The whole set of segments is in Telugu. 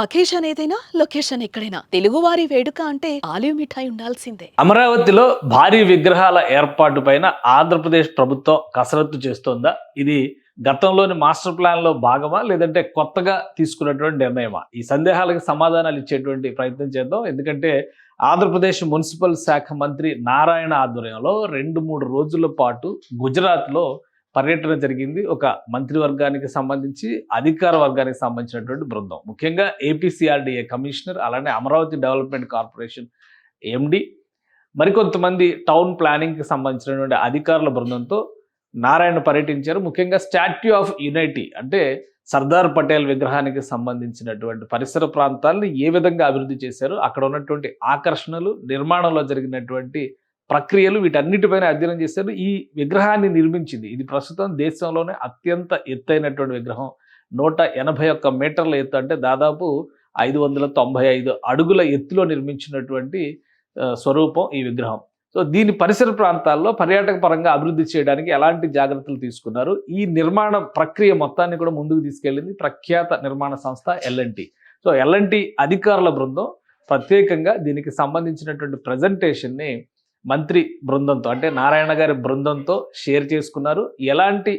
అకేషన్ ఏదైనా లొకేషన్ ఎక్కడైనా తెలుగువారి వేడుక అంటే ఆలివ్ మిఠాయి ఉండాల్సిందే. అమరావతిలో భారీ విగ్రహాల ఏర్పాటు పైన ఆంధ్రప్రదేశ్ ప్రభుత్వం కసరత్తు చేస్తోందా? ఇది గతంలోని మాస్టర్ ప్లాన్ లో భాగమా, లేదంటే కొత్తగా తీసుకున్నటువంటి నిర్ణయమా? ఈ సందేహాలకు సమాధానాలు ఇచ్చేటువంటి ప్రయత్నం చేద్దాం. ఎందుకంటే ఆంధ్రప్రదేశ్ మున్సిపల్ శాఖ మంత్రి నారాయణ ఆధ్వర్యంలో 2-3 రోజుల పాటు గుజరాత్లో పర్యటన జరిగింది. ఒక మంత్రివర్గానికి సంబంధించి, అధికార వర్గానికి సంబంధించినటువంటి బృందం. ముఖ్యంగా ఏపీసీఆర్డీఏ కమిషనర్, అలానే అమరావతి డెవలప్మెంట్ కార్పొరేషన్ ఎండి, మరికొంతమంది టౌన్ ప్లానింగ్కి సంబంధించినటువంటి అధికారుల బృందంతో నారాయణ పర్యటించారు. ముఖ్యంగా స్టాట్యూ ఆఫ్ యూనిటీ అంటే సర్దార్ పటేల్ విగ్రహానికి సంబంధించినటువంటి పరిసర ప్రాంతాలను ఏ విధంగా అభివృద్ధి చేశారు, అక్కడ ఉన్నటువంటి ఆకర్షణలు, నిర్మాణంలో జరిగినటువంటి ప్రక్రియలు, వీటన్నిటిపైన అధ్యయనం చేశారు. ఈ విగ్రహాన్ని నిర్మించింది, ఇది ప్రస్తుతం దేశంలోనే అత్యంత ఎత్తైనటువంటి విగ్రహం. 181 మీటర్ల ఎత్తు, అంటే దాదాపు 595 అడుగుల ఎత్తులో నిర్మించినటువంటి స్వరూపం ఈ విగ్రహం. సో దీని పరిసర ప్రాంతాల్లో పర్యాటక పరంగా అభివృద్ధి చేయడానికి ఎలాంటి జాగ్రత్తలు తీసుకున్నారు, ఈ నిర్మాణ ప్రక్రియ మొత్తాన్ని కూడా ముందుకు తీసుకెళ్ళింది ప్రఖ్యాత నిర్మాణ సంస్థ ఎల్ఎన్టీ. సో ఎల్ఎన్టీ అధికారుల బృందం ప్రత్యేకంగా దీనికి సంబంధించినటువంటి ప్రజెంటేషన్ని మంత్రి బృందంతో, అంటే నారాయణ గారి బృందంతో షేర్ చేసుకున్నారు. ఎలాంటి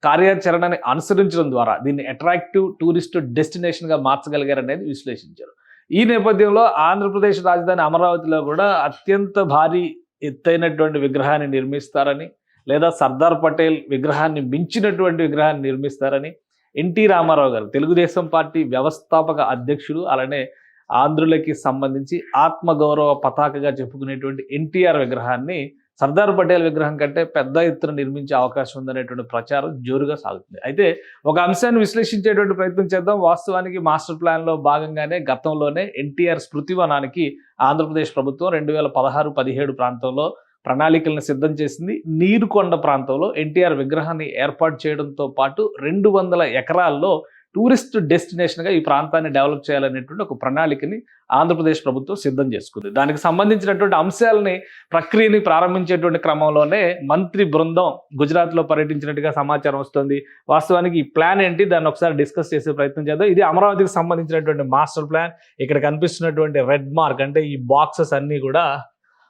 కార్యాచరణని అనుసరించడం ద్వారా దీన్ని అట్రాక్టివ్ టూరిస్ట్ డెస్టినేషన్గా మార్చగలిగారు అనేది విశ్లేషించారు. ఈ నేపథ్యంలో ఆంధ్రప్రదేశ్ రాజధాని అమరావతిలో కూడా అత్యంత భారీ ఎత్తైనటువంటి విగ్రహాన్ని నిర్మిస్తారని, లేదా సర్దార్ పటేల్ విగ్రహాన్ని మించినటువంటి విగ్రహాన్ని నిర్మిస్తారని ఎన్టీ రామారావు గారు, తెలుగుదేశం పార్టీ వ్యవస్థాపక అధ్యక్షుడు, అలానే ఆంధ్రులకి సంబంధించి ఆత్మగౌరవ పతాకగా చెప్పుకునేటువంటి ఎన్టీఆర్ విగ్రహాన్ని సర్దార్ పటేల్ విగ్రహం కంటే పెద్ద ఎత్తున నిర్మించే అవకాశం ఉందనేటువంటి ప్రచారం జోరుగా సాగుతుంది. అయితే ఒక అంశాన్ని విశ్లేషించేటువంటి ప్రయత్నం చేద్దాం. వాస్తవానికి మాస్టర్ ప్లాన్లో భాగంగానే గతంలోనే ఎన్టీఆర్ స్మృతివనానికి ఆంధ్రప్రదేశ్ ప్రభుత్వం 2016-17 ప్రాంతంలో ప్రణాళికలను సిద్ధం చేసింది. నీరుకొండ ప్రాంతంలో ఎన్టీఆర్ విగ్రహాన్ని ఏర్పాటు చేయడంతో పాటు 200 ఎకరాల్లో టూరిస్ట్ డెస్టినేషన్గా ఈ ప్రాంతాన్ని డెవలప్ చేయాలనేటువంటి ఒక ప్రణాళికని ఆంధ్రప్రదేశ్ ప్రభుత్వం సిద్ధం చేసుకుంది. దానికి సంబంధించినటువంటి అంశాలని, ప్రక్రియని ప్రారంభించేటువంటి క్రమంలోనే మంత్రి బృందం గుజరాత్లో పర్యటించినట్టుగా సమాచారం వస్తుంది. వాస్తవానికి ఈ ప్లాన్ ఏంటి, దాన్ని ఒకసారి డిస్కస్ చేసే ప్రయత్నం చేద్దాం. ఇది అమరావతికి సంబంధించినటువంటి మాస్టర్ ప్లాన్. ఇక్కడ కనిపిస్తున్నటువంటి రెడ్ మార్క్, అంటే ఈ బాక్సెస్ అన్నీ కూడా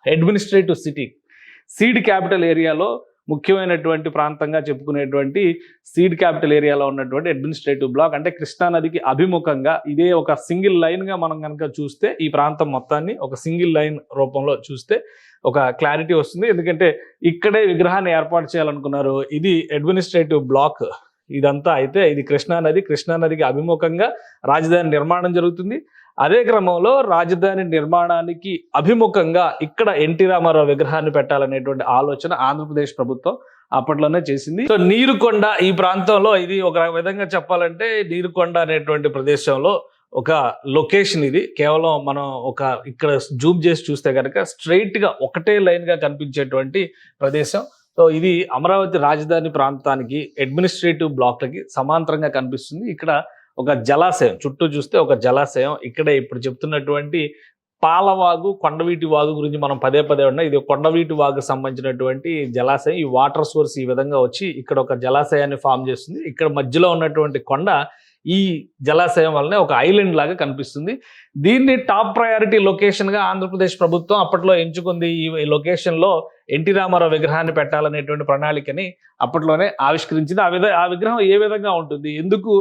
అడ్మినిస్ట్రేటివ్ సిటీ, సీడ్ క్యాపిటల్ ఏరియాలో ముఖ్యమైనటువంటి ప్రాంతంగా చెప్పుకునేటువంటి సీడ్ క్యాపిటల్ ఏరియాలో ఉన్నటువంటి అడ్మినిస్ట్రేటివ్ బ్లాక్. అంటే కృష్ణానదికి అభిముఖంగా ఇదే ఒక సింగిల్ లైన్గా మనం కనుక చూస్తే, ఈ ప్రాంతం మొత్తాన్ని ఒక సింగిల్ లైన్ రూపంలో చూస్తే ఒక క్లారిటీ వస్తుంది. ఎందుకంటే ఇక్కడే విగ్రహాన్ని ఏర్పాటు చేయాలనుకున్నారు. ఇది అడ్మినిస్ట్రేటివ్ బ్లాక్ ఇదంతా. అయితే ఇది కృష్ణానదికి అభిముఖంగా రాజధాని నిర్మాణం జరుగుతుంది. అదే క్రమంలో రాజధాని నిర్మాణానికి అభిముఖంగా ఇక్కడ ఎన్టీ రామారావు విగ్రహాన్ని పెట్టాలనేటువంటి ఆలోచన ఆంధ్రప్రదేశ్ ప్రభుత్వం అప్పట్లోనే చేసింది. సో నీరుకొండ ఈ ప్రాంతంలో, ఇది ఒక విధంగా చెప్పాలంటే నీరుకొండ అనేటువంటి ప్రదేశంలో ఒక లొకేషన్ ఇది. కేవలం మనం ఇక్కడ జూమ్ చేసి చూస్తే కనుక స్ట్రైట్గా ఒకటే లైన్గా కనిపించేటువంటి ప్రదేశం. సో ఇది అమరావతి రాజధాని ప్రాంతానికి, అడ్మినిస్ట్రేటివ్ బ్లాక్లకి సమాంతరంగా కనిపిస్తుంది. ఇక్కడ ఒక జలాశయం, చుట్టూ చూస్తే ఒక జలాశయం. ఇక్కడే ఇప్పుడు చెప్తున్నటువంటి పాలవాగు, కొండవీటి వాగు గురించి మనం పదే ఉన్నాం. ఇది కొండవీటి వాగు సంబంధించినటువంటి జలాశయం. ఈ వాటర్ సోర్స్ ఈ విధంగా వచ్చి ఇక్కడ ఒక జలాశయాన్ని ఫామ్ చేస్తుంది. ఇక్కడ మధ్యలో ఉన్నటువంటి కొండ ఈ జలాశయం వల్లనే ఒక ఐలాండ్ లాగా కనిపిస్తుంది. దీన్ని టాప్ ప్రయారిటీ లొకేషన్గా ఆంధ్రప్రదేశ్ ప్రభుత్వం అప్పట్లో ఎంచుకుంది. ఈ లొకేషన్లో ఎన్టీ రామారావు విగ్రహాన్ని పెట్టాలనేటువంటి ప్రణాళికని అప్పట్లోనే ఆవిష్కరించింది. ఆ విగ్రహం ఏ విధంగా ఉంటుంది, ఎందుకు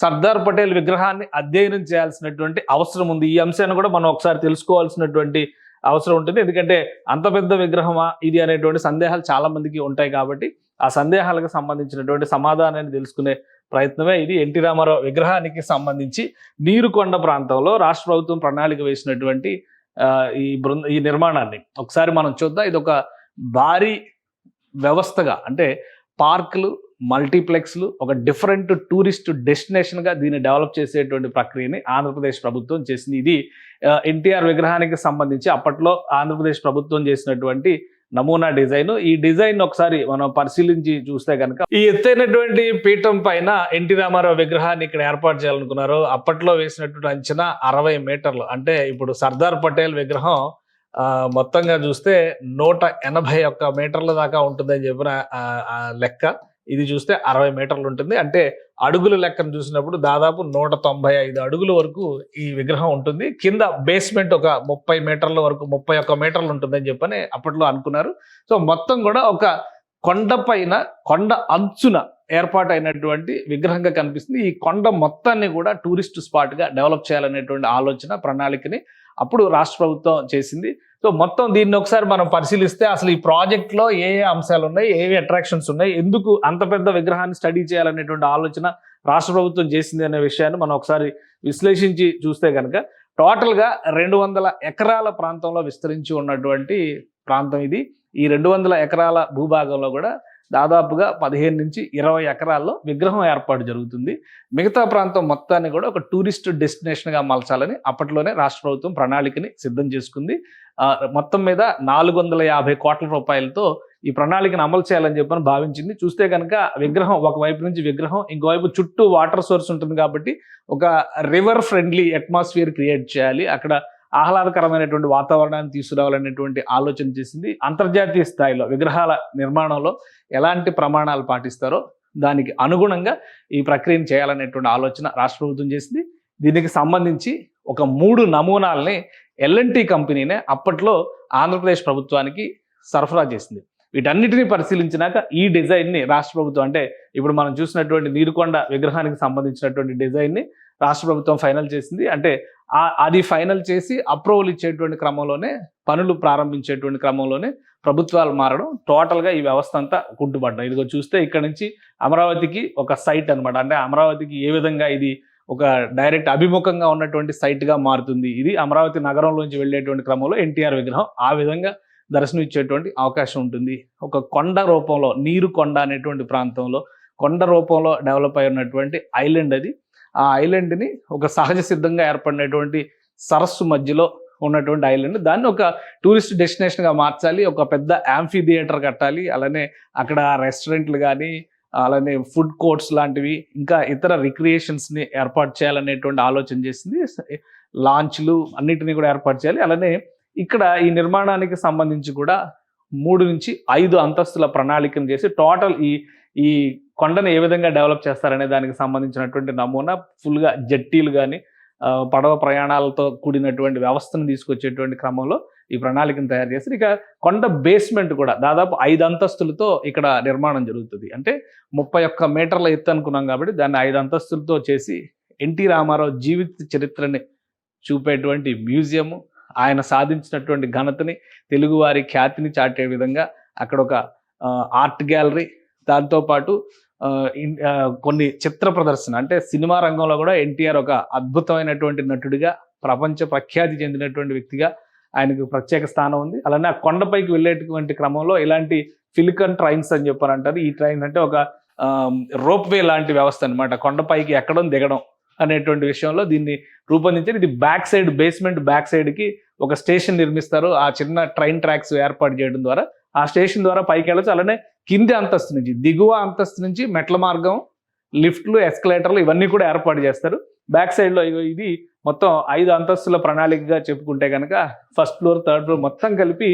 సర్దార్ పటేల్ విగ్రహాన్ని అధ్యయనం చేయాల్సినటువంటి అవసరం ఉంది, ఈ అంశాన్ని కూడా మనం ఒకసారి తెలుసుకోవాల్సినటువంటి అవసరం ఉంటుంది. ఎందుకంటే అంత పెద్ద విగ్రహమా ఇది అనేటువంటి సందేహాలు చాలా మందికి ఉంటాయి. కాబట్టి ఆ సందేహాలకు సంబంధించినటువంటి సమాధానాన్ని తెలుసుకునే ప్రయత్నమే ఇది. ఎన్టీ రామారావు విగ్రహానికి సంబంధించి నీరుకొండ ప్రాంతంలో రాష్ట్ర ప్రభుత్వం ప్రణాళిక వేసినటువంటి ఈ నిర్మాణాన్ని ఒకసారి మనం చూద్దాం. ఇది ఒక భారీ వ్యవస్థగా, అంటే పార్కులు, మల్టీప్లెక్స్లు, ఒక డిఫరెంట్ టూరిస్ట్ డెస్టినేషన్గా దీన్ని డెవలప్ చేసేటువంటి ప్రక్రియని ఆంధ్రప్రదేశ్ ప్రభుత్వం చేసింది. ఇది ఎన్టీఆర్ విగ్రహానికి సంబంధించి అప్పట్లో ఆంధ్రప్రదేశ్ ప్రభుత్వం చేసినటువంటి నమూనా డిజైన్. ఈ డిజైన్ ఒకసారి మనం పరిశీలించి చూస్తే కనుక, ఈ ఎత్తైనటువంటి పీఠం పైన ఎన్టీ రామారావు విగ్రహాన్ని ఇక్కడ ఏర్పాటు చేయాలనుకున్నారు. అప్పట్లో వేసినటువంటి అంచనా 60 మీటర్లు. అంటే ఇప్పుడు సర్దార్ పటేల్ విగ్రహం మొత్తంగా చూస్తే 181 మీటర్ల దాకా ఉంటుందని చెప్పిన లెక్క. ఇది చూస్తే 60 మీటర్లు ఉంటుంది. అంటే అడుగుల లెక్కను చూసినప్పుడు దాదాపు 195 అడుగుల వరకు ఈ విగ్రహం ఉంటుంది. కింద బేస్మెంట్ ఒక 30 మీటర్ల వరకు 31 మీటర్లు ఉంటుందని చెప్పని అప్పట్లో అనుకున్నారు. సో మొత్తం కూడా ఒక కొండ పైన కొండ అంచున ఏర్పాటైనటువంటి విగ్రహంగా కనిపిస్తుంది. ఈ కొండ మొత్తాన్ని కూడా టూరిస్ట్ స్పాట్ గా డెవలప్ చేయాలనేటువంటి ఆలోచన ప్రణాళికని అప్పుడు రాష్ట్ర ప్రభుత్వం చేసింది. సో మొత్తం దీన్ని ఒకసారి మనం పరిశీలిస్తే అసలు ఈ ప్రాజెక్ట్ లో ఏ ఏ అంశాలు ఉన్నాయి, ఏవి అట్రాక్షన్స్ ఉన్నాయి, ఎందుకు అంత పెద్ద విగ్రహాన్ని స్టడీ చేయాలనేటువంటి ఆలోచన రాష్ట్ర ప్రభుత్వం చేసింది అనే విషయాన్ని మనం ఒకసారి విశ్లేషించి చూస్తే కనుక టోటల్ గా 200 ఎకరాల ప్రాంతంలో విస్తరించి ఉన్నటువంటి ప్రాంతం ఇది. ఈ 200 ఎకరాల భూభాగంలో కూడా దాదాపుగా 15 నుంచి 20 ఎకరాల్లో విగ్రహం ఏర్పాటు జరుగుతుంది. మిగతా ప్రాంతం మొత్తాన్ని కూడా ఒక టూరిస్ట్ డెస్టినేషన్ గా మలచాలని అప్పట్లోనే రాష్ట్ర ప్రభుత్వం ప్రణాళికని సిద్ధం చేసుకుంది. మొత్తం మీద 450 కోట్ల రూపాయలతో ఈ ప్రణాళికను అమలు చేయాలని చెప్పని భావించింది. చూస్తే కనుక విగ్రహం ఒకవైపు నుంచి విగ్రహం, ఇంకోవైపు చుట్టూ వాటర్ సోర్స్ ఉంటుంది కాబట్టి ఒక రివర్ ఫ్రెండ్లీ అట్మాస్ఫియర్ క్రియేట్ చేయాలి, అక్కడ ఆహ్లాదకరమైనటువంటి వాతావరణాన్ని తీసుకురావాలనేటువంటి ఆలోచన చేసింది. అంతర్జాతీయ స్థాయిలో విగ్రహాల నిర్మాణంలో ఎలాంటి ప్రమాణాలు పాటిస్తారో దానికి అనుగుణంగా ఈ ప్రక్రియను చేయాలనేటువంటి ఆలోచన రాష్ట్ర ప్రభుత్వం చేసింది. దీనికి సంబంధించి ఒక 3 నమూనాలని L&T కంపెనీనే అప్పట్లో ఆంధ్రప్రదేశ్ ప్రభుత్వానికి సరఫరా చేసింది. వీటన్నిటిని పరిశీలించినాక ఈ డిజైన్ని రాష్ట్ర ప్రభుత్వం, అంటే ఇప్పుడు మనం చూసినటువంటి నీరుకొండ విగ్రహానికి సంబంధించినటువంటి డిజైన్ని రాష్ట్ర ప్రభుత్వం ఫైనల్ చేసింది. అంటే అది ఫైనల్ చేసి అప్రూవల్ ఇచ్చేటువంటి క్రమంలోనే, పనులు ప్రారంభించేటువంటి క్రమంలోనే ప్రభుత్వాలు మారడం, టోటల్గా ఈ వ్యవస్థ అంతా కుంటుపడ్డం. ఇదిగో చూస్తే ఇక్కడ నుంచి అమరావతికి ఒక సైట్ అనమాట. అంటే అమరావతికి ఏ విధంగా ఇది ఒక డైరెక్ట్ అభిముఖంగా ఉన్నటువంటి సైట్గా మారుతుంది. ఇది అమరావతి నగరంలోంచి వెళ్ళేటువంటి క్రమంలో ఎన్టీఆర్ విగ్రహం ఆ విధంగా దర్శనం ఇచ్చేటువంటి అవకాశం ఉంటుంది. ఒక కొండ రూపంలో, నీరు కొండ అనేటువంటి ప్రాంతంలో కొండ రూపంలో డెవలప్ అయి ఉన్నటువంటి ఐలాండ్ అది. ఆ ఐలాండ్ని ఒక సహజ సిద్ధంగా ఏర్పడినటువంటి సరస్సు మధ్యలో ఉన్నటువంటి ఐలాండ్, దాన్ని ఒక టూరిస్ట్ డెస్టినేషన్గా మార్చాలి, ఒక పెద్ద యాంఫీ థియేటర్ కట్టాలి, అలానే అక్కడ రెస్టారెంట్లు కానీ, అలానే ఫుడ్ కోర్ట్స్ లాంటివి, ఇంకా ఇతర రిక్రియేషన్స్ని ఏర్పాటు చేయాలనేటువంటి ఆలోచన చేసింది. లాంచ్లు అన్నిటినీ కూడా ఏర్పాటు చేయాలి. అలానే ఇక్కడ ఈ నిర్మాణానికి సంబంధించి కూడా 3 నుంచి 5 అంతస్తుల ప్రణాళికను చేసి టోటల్ ఈ కొండను ఏ విధంగా డెవలప్ చేస్తారనే దానికి సంబంధించినటువంటి నమూనా, ఫుల్గా జట్టీలు కానీ పడవ ప్రయాణాలతో కూడినటువంటి వ్యవస్థను తీసుకొచ్చేటువంటి క్రమంలో ఈ ప్రణాళికను తయారు చేసి, ఇక కొండ బేస్మెంట్ కూడా దాదాపు 5 అంతస్తులతో ఇక్కడ నిర్మాణం జరుగుతుంది. అంటే 31 మీటర్ల ఎత్తు అనుకున్నాం కాబట్టి దాన్ని 5 అంతస్తులతో చేసి ఎన్టీ రామారావు జీవిత చరిత్రని చూపేటువంటి మ్యూజియము, ఆయన సాధించినటువంటి ఘనతని, తెలుగువారి ఖ్యాతిని చాటే విధంగా అక్కడ ఒక ఆర్ట్ గ్యాలరీ, దాంతోపాటు కొన్ని చిత్ర ప్రదర్శన, అంటే సినిమా రంగంలో కూడా ఎన్టీఆర్ ఒక అద్భుతమైనటువంటి నటుడిగా, ప్రపంచ ప్రఖ్యాతి చెందినటువంటి వ్యక్తిగా ఆయనకు ప్రత్యేక స్థానం ఉంది. అలానే ఆ కొండపైకి వెళ్ళేటువంటి క్రమంలో ఇలాంటి ఫిలికన్ ట్రైన్స్ అని చెప్పారంటారు. ఈ ట్రైన్ అంటే ఒక రోప్ వే లాంటి వ్యవస్థ అనమాట. కొండపైకి ఎక్కడం దిగడం అనేటువంటి విషయంలో దీన్ని రూపొందించారు. ఇది బ్యాక్ సైడ్, బేస్మెంట్ బ్యాక్ సైడ్కి ఒక స్టేషన్ నిర్మిస్తారు. ఆ చిన్న ట్రైన్ ట్రాక్స్ ఏర్పాటు చేయడం ద్వారా ఆ స్టేషన్ ద్వారా పైకి వెళ్ళచ్చు. అలానే కింది అంతస్తు నుంచి, దిగువ అంతస్తు నుంచి మెట్ల మార్గం, లిఫ్ట్లు, ఎస్కలేటర్లు ఇవన్నీ కూడా ఏర్పాటు చేస్తారు. బ్యాక్ సైడ్లో ఇది మొత్తం 5 అంతస్తుల ప్రణాళికగా చెప్పుకుంటే కనుక ఫస్ట్ ఫ్లోర్, థర్డ్ ఫ్లోర్ మొత్తం కలిపి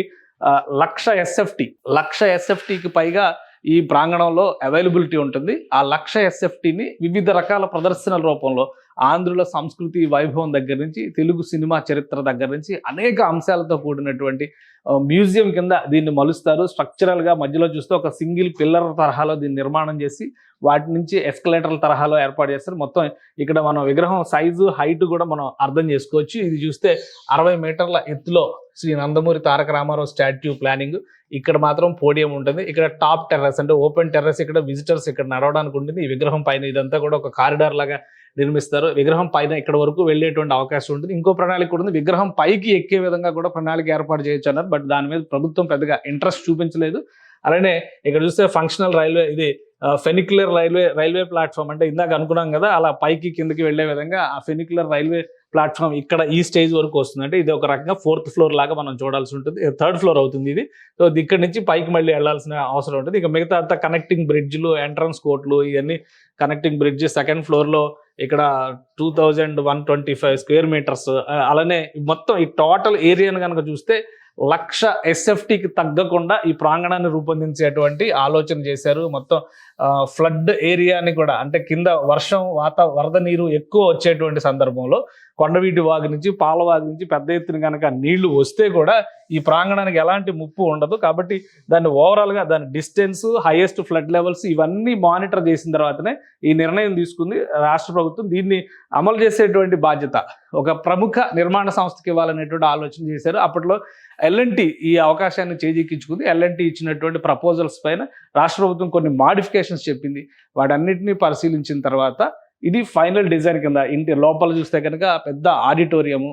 1,00,000 SFTకి పైగా ఈ ప్రాంగణంలో అవైలబిలిటీ ఉంటుంది. ఆ 1,00,000 SFTని వివిధ రకాల ప్రదర్శనల రూపంలో ఆంధ్రుల సంస్కృతి వైభవం దగ్గర నుంచి, తెలుగు సినిమా చరిత్ర దగ్గర నుంచి అనేక అంశాలతో కూడినటువంటి మ్యూజియం కింద దీన్ని మలుస్తారు. స్ట్రక్చరల్గా మధ్యలో చూస్తే ఒక సింగిల్ పిల్లర్ తరహాలో దీన్ని నిర్మాణం చేసి వాటి నుంచి ఎస్కలేటర్ల తరహాలో ఏర్పాటు చేస్తారు. మొత్తం ఇక్కడ మనం విగ్రహం సైజు, హైట్ కూడా మనం అర్థం చేసుకోవచ్చు. ఇది చూస్తే 60 మీటర్ల ఎత్తులో శ్రీ నందమూరి తారక రామారావు స్టాట్యూ ప్లానింగ్. ఇక్కడ మాత్రం పోడియం ఉంటుంది. ఇక్కడ టాప్ టెర్రస్, అంటే ఓపెన్ టెర్రస్, ఇక్కడ విజిటర్స్ ఇక్కడ నడవడానికి ఉంటుంది. ఈ విగ్రహం పైన ఇదంతా కూడా ఒక కారిడార్ లాగా నిర్మిస్తారు. విగ్రహం పైన ఇక్కడ వరకు వెళ్ళేటువంటి అవకాశం ఉంటుంది. ఇంకో ప్రణాళిక కూడా ఉంది, విగ్రహం పైకి ఎక్కే విధంగా కూడా ప్రణాళిక ఏర్పాటు చేయొచ్చు అన్నారు. బట్ దాని మీద ప్రభుత్వం పెద్దగా ఇంట్రెస్ట్ చూపించలేదు. అలానే ఇక్కడ చూస్తే ఫంక్షనల్ రైల్వే, ఇది ఫెనిక్యులర్ రైల్వే ప్లాట్ఫామ్, అంటే ఇందాక అనుకున్నాం కదా అలా పైకి కిందకి వెళ్లే విధంగా ఆ ఫెనిక్యులర్ రైల్వే ప్లాట్ఫామ్ ఇక్కడ ఈ స్టేజ్ వరకు వస్తుంది. అంటే ఇది ఒక రకంగా 4th ఫ్లోర్ లాగా మనం చూడాల్సి ఉంటుంది. 3rd ఫ్లోర్ అవుతుంది ఇది. సో ఇక్కడ నుంచి పైకి మళ్ళీ వెళ్లాల్సిన అవసరం ఉంటుంది. ఇక మిగతా అంతా కనెక్టింగ్ బ్రిడ్జ్లు, ఎంట్రన్స్ కోర్టులు, ఇవన్నీ కనెక్టింగ్ బ్రిడ్జ్. 2nd ఫ్లోర్లో ఇక్కడ 2125 స్క్వేర్ మీటర్స్. అలానే మొత్తం ఈ టోటల్ ఏరియాను కనుక చూస్తే 1,00,000 SFTకి తగ్గకుండా ఈ ప్రాంగణాన్ని రూపొందించేటువంటి ఆలోచన చేశారు. మొత్తం ఫ్లడ్ ఏరియాని కూడా, అంటే కింద వరద నీరు ఎక్కువ వచ్చేటువంటి సందర్భంలో కొండవీటి వాగు నుంచి పాలవాగు నుంచి పెద్ద ఎత్తున కనుక నీళ్లు వస్తే కూడా ఈ ప్రాంగణానికి ఎలాంటి ముప్పు ఉండదు. కాబట్టి దాన్ని ఓవరాల్గా దాని డిస్టెన్స్, హైయెస్ట్ ఫ్లడ్ లెవెల్స్ ఇవన్నీ మానిటర్ చేసిన తర్వాతనే ఈ నిర్ణయం తీసుకుంది రాష్ట్ర ప్రభుత్వం. దీన్ని అమలు చేసేటువంటి బాధ్యత ఒక ప్రముఖ నిర్మాణ సంస్థకి ఇవ్వాలనేటువంటి ఆలోచన చేశారు. అప్పట్లో ఎల్ఎన్టీ ఈ అవకాశాన్ని చేజిక్కించుకుంది. ఎల్ఎన్టీ ఇచ్చినటువంటి ప్రపోజల్స్ పైన రాష్ట్ర ప్రభుత్వం కొన్ని మాడిఫికేషన్స్ చెప్పింది. వాటన్నిటిని పరిశీలించిన తర్వాత ఇది ఫైనల్ డిజైన్ కింద ఇంటి లోపల చూస్తే కనుక పెద్ద ఆడిటోరియము,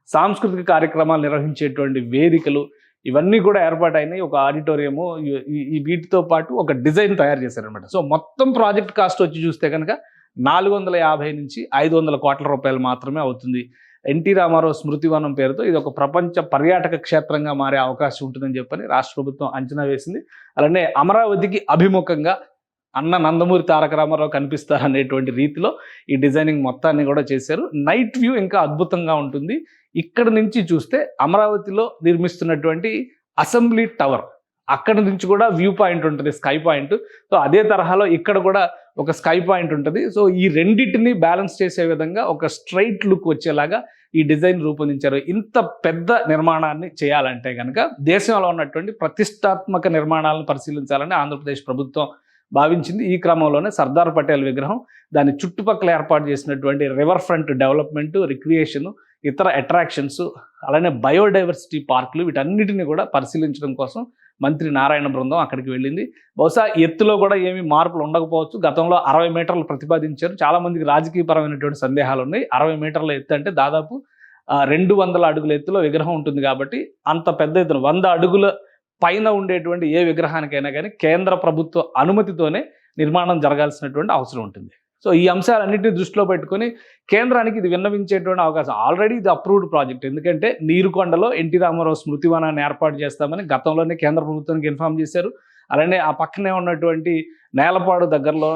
సాంస్కృతిక కార్యక్రమాలు నిర్వహించేటువంటి వేదికలు ఇవన్నీ కూడా ఏర్పాటైనాయి. ఒక ఆడిటోరియము ఈ వీటితో పాటు ఒక డిజైన్ తయారు చేశారనమాట. సో మొత్తం ప్రాజెక్ట్ కాస్ట్ వచ్చి చూస్తే కనుక 450 నుంచి 500 కోట్ల రూపాయలు మాత్రమే అవుతుంది. ఎన్టీ రామారావు స్మృతివనం పేరుతో ఇది ఒక ప్రపంచ పర్యాటక క్షేత్రంగా మారే అవకాశం ఉంటుందని చెప్పని రాష్ట్ర ప్రభుత్వం అంచనా వేసింది. అలానే అమరావతికి అభిముఖంగా అన్న నందమూరి తారక రామారావు కనిపిస్తారనేటువంటి రీతిలో ఈ డిజైనింగ్ మొత్తాన్ని కూడా చేశారు. నైట్ వ్యూ ఇంకా అద్భుతంగా ఉంటుంది. ఇక్కడ నుంచి చూస్తే అమరావతిలో నిర్మిస్తున్నటువంటి అసెంబ్లీ టవర్, అక్కడ నుంచి కూడా వ్యూ పాయింట్ ఉంటుంది, స్కై పాయింట్. సో అదే తరహాలో ఇక్కడ కూడా ఒక స్కై పాయింట్ ఉంటుంది. సో ఈ రెండింటిని బ్యాలెన్స్ చేసే విధంగా ఒక స్ట్రైట్ లుక్ వచ్చేలాగా ఈ డిజైన్ రూపొందించారు. ఇంత పెద్ద నిర్మాణాన్ని చేయాలంటే కనుక దేశంలో ఉన్నటువంటి ప్రతిష్టాత్మక నిర్మాణాలను పరిశీలించాలని ఆంధ్రప్రదేశ్ ప్రభుత్వం భావించింది. ఈ క్రమంలోనే సర్దార్ పటేల్ విగ్రహం, దాని చుట్టుపక్కల ఏర్పాటు చేసినటువంటి రివర్ ఫ్రంట్ డెవలప్మెంట్, రిక్రియేషన్, ఇతర అట్రాక్షన్స్, అలానే బయోడైవర్సిటీ పార్కులు వీటన్నిటిని కూడా పరిశీలించడం కోసం మంత్రి నారాయణ బృందం అక్కడికి వెళ్ళింది. బహుశా ఎత్తులో కూడా ఏమీ మార్పులు ఉండకపోవచ్చు. గతంలో 60 మీటర్లు ప్రతిపాదించారు. చాలా మందికి రాజకీయపరమైనటువంటి సందేహాలు ఉన్నాయి. 60 మీటర్ల ఎత్తు అంటే దాదాపు 200 అడుగుల ఎత్తులో విగ్రహం ఉంటుంది. కాబట్టి అంత పెద్ద ఎత్తున 100 అడుగుల పైన ఉండేటువంటి ఏ విగ్రహానికైనా కానీ కేంద్ర ప్రభుత్వ అనుమతితోనే నిర్మాణం జరగాల్సినటువంటి అవసరం ఉంటుంది. సో ఈ అంశాలన్నింటినీ దృష్టిలో పెట్టుకొని కేంద్రానికి ఇది విన్నవించేటువంటి అవకాశం, ఆల్రెడీ ఇది అప్రూవ్డ్ ప్రాజెక్ట్. ఎందుకంటే నీరుకొండలో ఎన్టీ రామారావు స్మృతివనాన్ని ఏర్పాటు చేస్తామని గతంలోనే కేంద్ర ప్రభుత్వానికి ఇన్ఫార్మ్ చేశారు. అలానే ఆ పక్కనే ఉన్నటువంటి నేలపాడు దగ్గరలో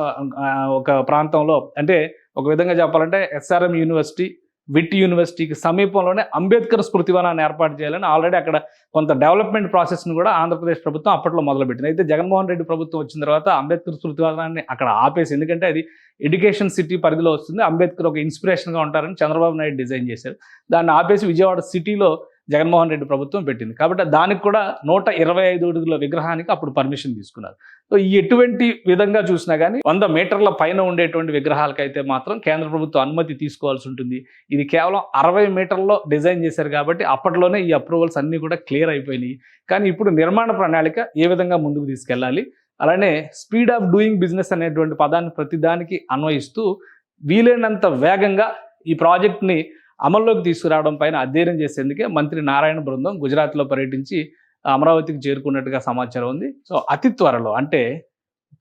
ఒక ప్రాంతంలో, అంటే ఒక విధంగా చెప్పాలంటే SRM యూనివర్సిటీ, విట్ యూనివర్సిటీకి సమీపంలోనే అంబేద్కర్ స్మృతివనాన్ని ఏర్పాటు చేయాలని ఆల్రెడీ అక్కడ కొంత డెవలప్మెంట్ ప్రాసెస్ని కూడా ఆంధ్రప్రదేశ్ ప్రభుత్వం అప్పట్లో మొదలుపెట్టింది. అయితే జగన్మోహన్ రెడ్డి ప్రభుత్వం వచ్చిన తర్వాత అంబేద్కర్ స్మృతివనాన్ని అక్కడ ఆపేసి, ఎందుకంటే అది ఎడ్యుకేషన్ సిటీ పరిధిలో వస్తుంది, అంబేద్కర్ ఒక ఇన్స్పిరేషన్గా ఉంటారని చంద్రబాబు నాయుడు డిజైన్ చేశారు. దాన్ని ఆపేసి విజయవాడ సిటీలో జగన్మోహన్ రెడ్డి ప్రభుత్వం పెట్టింది. కాబట్టి దానికి కూడా 125 అడుగుల విగ్రహానికి అప్పుడు పర్మిషన్ తీసుకున్నారు. సో ఈ ఎటువంటి విధంగా చూసినా కానీ 100 మీటర్ల పైన ఉండేటువంటి విగ్రహాలకైతే మాత్రం కేంద్ర ప్రభుత్వం అనుమతి తీసుకోవాల్సి ఉంటుంది. ఇది కేవలం 60 మీటర్లలో డిజైన్ చేశారు కాబట్టి అప్పట్లోనే ఈ అప్రూవల్స్ అన్నీ కూడా క్లియర్ అయిపోయినాయి. కానీ ఇప్పుడు నిర్మాణ ప్రణాళిక ఏ విధంగా ముందుకు తీసుకెళ్ళాలి, అలానే స్పీడ్ ఆఫ్ డూయింగ్ బిజినెస్ అనేటువంటి పదాన్ని ప్రతిదానికి అన్వయిస్తూ వీలైనంత వేగంగా ఈ ప్రాజెక్ట్ని అమల్లోకి తీసుకురావడం పైన అధ్యయనం చేసేందుకే మంత్రి నారాయణ బృందం గుజరాత్లో పర్యటించి అమరావతికి చేరుకున్నట్టుగా సమాచారం ఉంది. సో అతి త్వరలో, అంటే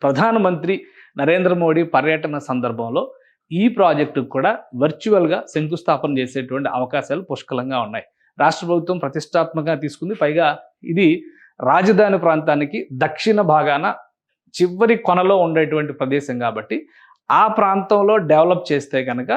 ప్రధానమంత్రి నరేంద్ర మోడీ పర్యటన సందర్భంలో ఈ ప్రాజెక్టుకు కూడా వర్చువల్గా శంకుస్థాపన చేసేటువంటి అవకాశాలు పుష్కలంగా ఉన్నాయి. రాష్ట్ర ప్రభుత్వం ప్రతిష్టాత్మకంగా తీసుకుంది. పైగా ఇది రాజధాని ప్రాంతానికి దక్షిణ భాగాన చివరి కొనలో ఉండేటువంటి ప్రదేశం కాబట్టి ఆ ప్రాంతంలో డెవలప్ చేస్తే కనుక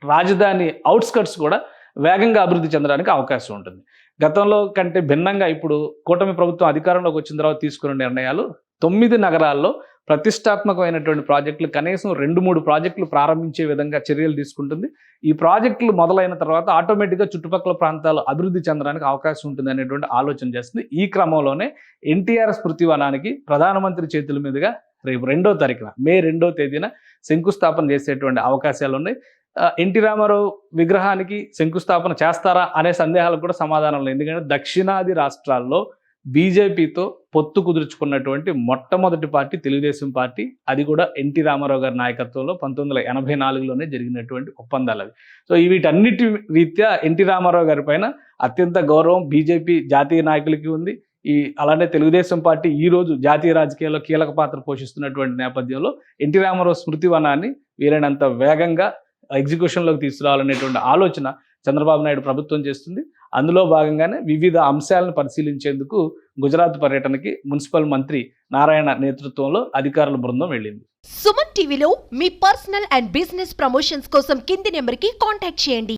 రాజధాని అవుట్స్కట్స్ కూడా వేగంగా అభివృద్ధి చెందడానికి అవకాశం ఉంటుంది. గతంలో కంటే భిన్నంగా ఇప్పుడు కూటమి ప్రభుత్వం అధికారంలోకి వచ్చిన తర్వాత తీసుకున్న నిర్ణయాలు 9 నగరాల్లో ప్రతిష్టాత్మకమైనటువంటి ప్రాజెక్టులు, కనీసం 2-3 ప్రాజెక్టులు ప్రారంభించే విధంగా చర్యలు తీసుకుంటుంది. ఈ ప్రాజెక్టులు మొదలైన తర్వాత ఆటోమేటిక్గా చుట్టుపక్కల ప్రాంతాలు అభివృద్ధి చెందడానికి అవకాశం ఉంటుంది అనేటువంటి ఆలోచన చేస్తుంది. ఈ క్రమంలోనే ఎన్టీఆర్ స్మృతివనానికి ప్రధానమంత్రి చేతుల మీదుగా రేపు 2వ తారీఖున, మే 2వ తేదీన శంకుస్థాపన చేసేటువంటి అవకాశాలు ఉన్నాయి. ఎన్టీ రామారావు విగ్రహానికి శంకుస్థాపన చేస్తారా అనే సందేహాలకు కూడా సమాధానం లేదు. ఎందుకంటే దక్షిణాది రాష్ట్రాల్లో బీజేపీతో పొత్తు కుదుర్చుకున్నటువంటి మొట్టమొదటి పార్టీ తెలుగుదేశం పార్టీ. అది కూడా ఎన్టీ రామారావు గారి నాయకత్వంలో 1984లోనే జరిగినటువంటి ఒప్పందాలు అవి. సో వీటన్నిటి రీత్యా ఎన్టీ రామారావు గారి పైన అత్యంత గౌరవం బీజేపీ జాతీయ నాయకులకి ఉంది. అలానే తెలుగుదేశం పార్టీ ఈ రోజు జాతీయ రాజకీయాల్లో కీలక పాత్ర పోషిస్తున్నటువంటి నేపథ్యంలో ఎన్టీ రామారావు స్మృతివనాన్ని వీలైనంత వేగంగా ఎగ్జిక్యూషన్లోకి తీసుకురావాలనేటువంటి ఆలోచన చంద్రబాబు నాయుడు ప్రభుత్వం చేస్తుంది. అందులో భాగంగానే వివిధ అంశాలను పరిశీలించేందుకు గుజరాత్ పర్యటనకి మున్సిపల్ మంత్రి నారాయణ నేతృత్వంలో అధికారుల బృందం వెళ్ళింది. సుమన్ టీవీలో మీ పర్సనల్ అండ్ బిజినెస్ ప్రమోషన్స్ కోసం కింది నెంబర్కి కాంటాక్ట్ చేయండి.